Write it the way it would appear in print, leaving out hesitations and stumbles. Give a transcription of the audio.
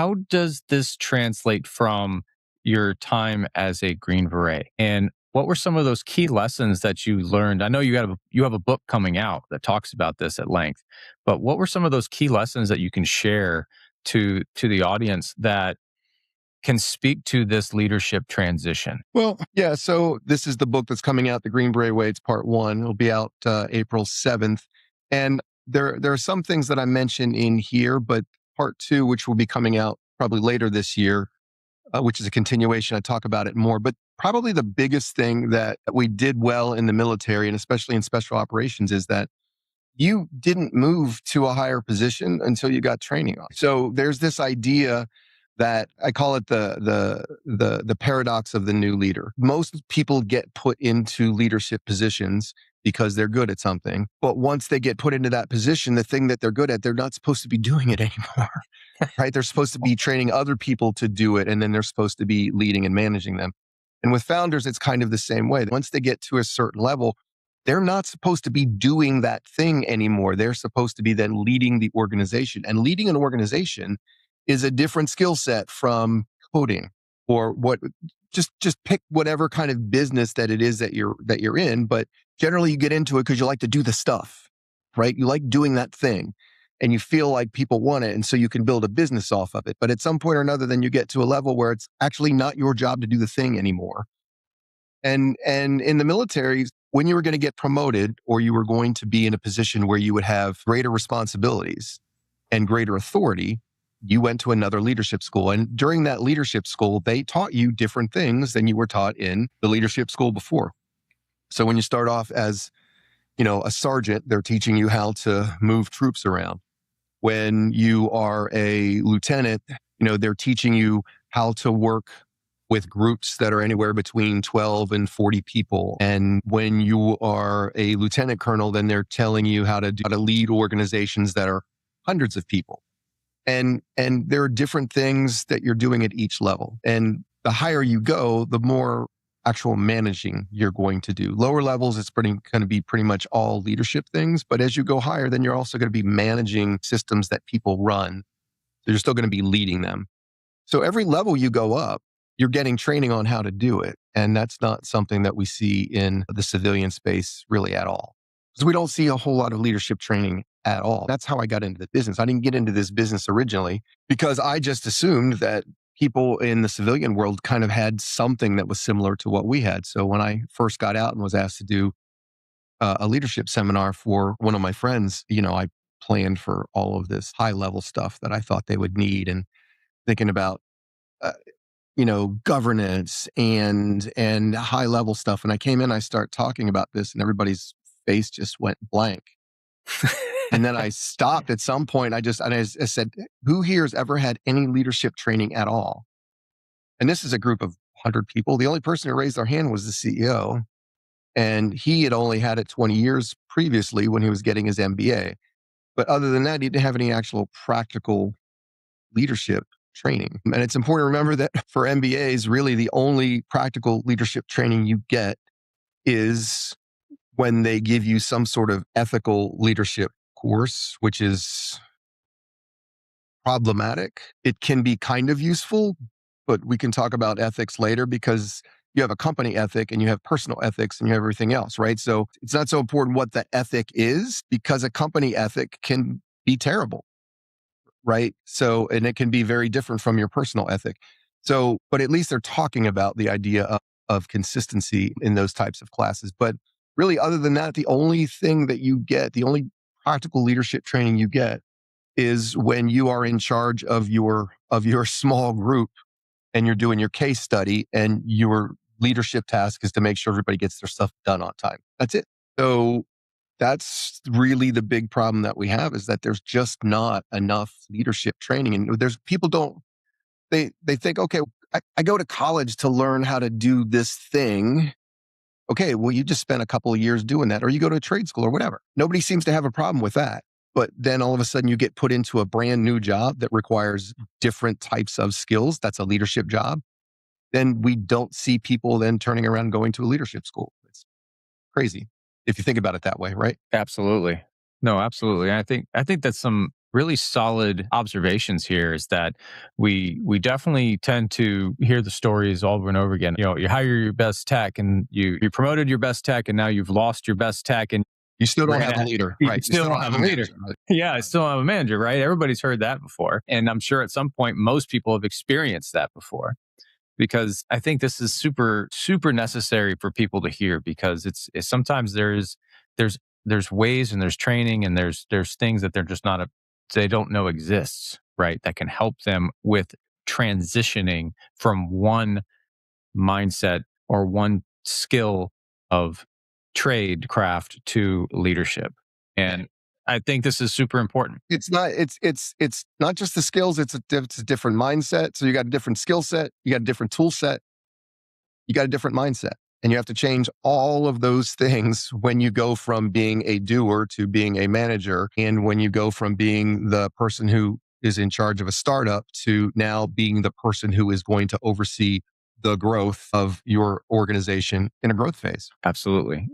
how does this translate from your time as a Green Beret? And what were some of those key lessons that you learned? I know you have a book coming out that talks about this at length, but what were some of those key lessons that you can share to the audience that can speak to this leadership transition? Well, yeah. So this is the book that's coming out, The Green Beret Way. It's part one. It'll be out April 7th. And there are some things that I mentioned in here, but part two, which will be coming out probably later this year, which is a continuation. I talk about it more. But probably the biggest thing that we did well in the military, and especially in special operations, is that you didn't move to a higher position until you got training on. So there's this idea that I call it the paradox of the new leader. Most people get put into leadership positions because they're good at something. But once they get put into that position, the thing that they're good at, they're not supposed to be doing it anymore, right? They're supposed to be training other people to do it, and then they're supposed to be leading and managing them. And with founders, it's kind of the same way. Once they get to a certain level, they're not supposed to be doing that thing anymore. They're supposed to be then leading the organization. And leading an organization is a different skill set from coding or just pick whatever kind of business that it is that you're in. But generally you get into it because you like to do the stuff, right? You like doing that thing and you feel like people want it. And so you can build a business off of it. But at some point or another, then you get to a level where it's actually not your job to do the thing anymore. And in the military, when you were going to get promoted or you were going to be in a position where you would have greater responsibilities and greater authority, you went to another leadership school. And during that leadership school, they taught you different things than you were taught in the leadership school before. So when you start off as, a sergeant, they're teaching you how to move troops around. When you are a lieutenant, they're teaching you how to work with groups that are anywhere between 12 and 40 people. And when you are a lieutenant colonel, then they're telling you how to lead organizations that are hundreds of people. And there are different things that you're doing at each level. And the higher you go, the more actual managing you're going to do. Lower levels, it's going to be pretty much all leadership things. But as you go higher, then you're also going to be managing systems that people run. So you're still going to be leading them. So every level you go up, you're getting training on how to do it. And that's not something that we see in the civilian space really at all. Because we don't see a whole lot of leadership training at all. That's how I got into the business. I didn't get into this business originally because I just assumed that people in the civilian world kind of had something that was similar to what we had. So when I first got out and was asked to do a leadership seminar for one of my friends, I planned for all of this high level stuff that I thought they would need and thinking about governance and high level stuff. And I came in, I start talking about this and everybody's face just went blank. And then I stopped at some point. I said, who here has ever had any leadership training at all? And this is a group of 100 people. The only person who raised their hand was the CEO. And he had only had it 20 years previously when he was getting his MBA. But other than that, he didn't have any actual practical leadership training. And it's important to remember that for MBAs, really the only practical leadership training you get is when they give you some sort of ethical leadership course, which is problematic. It can be kind of useful, but we can talk about ethics later because you have a company ethic and you have personal ethics and you have everything else, right? So it's not so important what the ethic is because a company ethic can be terrible, right? So, and it can be very different from your personal ethic. So, but at least they're talking about the idea of consistency in those types of classes. But really, other than that, the only thing that you get, the only practical leadership training you get is when you are in charge of your small group and you're doing your case study and your leadership task is to make sure everybody gets their stuff done on time. That's it. So that's really the big problem that we have is that there's just not enough leadership training. And they think, okay, I go to college to learn how to do this thing. Okay, well, you just spent a couple of years doing that, or you go to a trade school or whatever. Nobody seems to have a problem with that. But then all of a sudden you get put into a brand new job that requires different types of skills. That's a leadership job. Then we don't see people then turning around and going to a leadership school. It's crazy if you think about it that way, right? Absolutely. No, absolutely. I think that's some really solid observations here is that we definitely tend to hear the stories over and over again. You know, you hire your best tech and you promoted your best tech and now you've lost your best tech and You still don't ran have a out. leader, You right? You still still don't don't have have a a leader. manager, right? Yeah, I Right. still don't have a manager, right? Everybody's heard that before. And I'm sure at some point most people have experienced that before because I think this is super super necessary for people to hear because it's sometimes there's there's ways and there's training and there's things that they're just not they don't know exists, right? That can help them with transitioning from one mindset or one skill of trade craft to leadership. And I think this is super important. It's not just the skills, it's a different mindset. So you got a different skill set, you got a different tool set, you got a different mindset. And you have to change all of those things when you go from being a doer to being a manager. And when you go from being the person who is in charge of a startup to now being the person who is going to oversee the growth of your organization in a growth phase. Absolutely.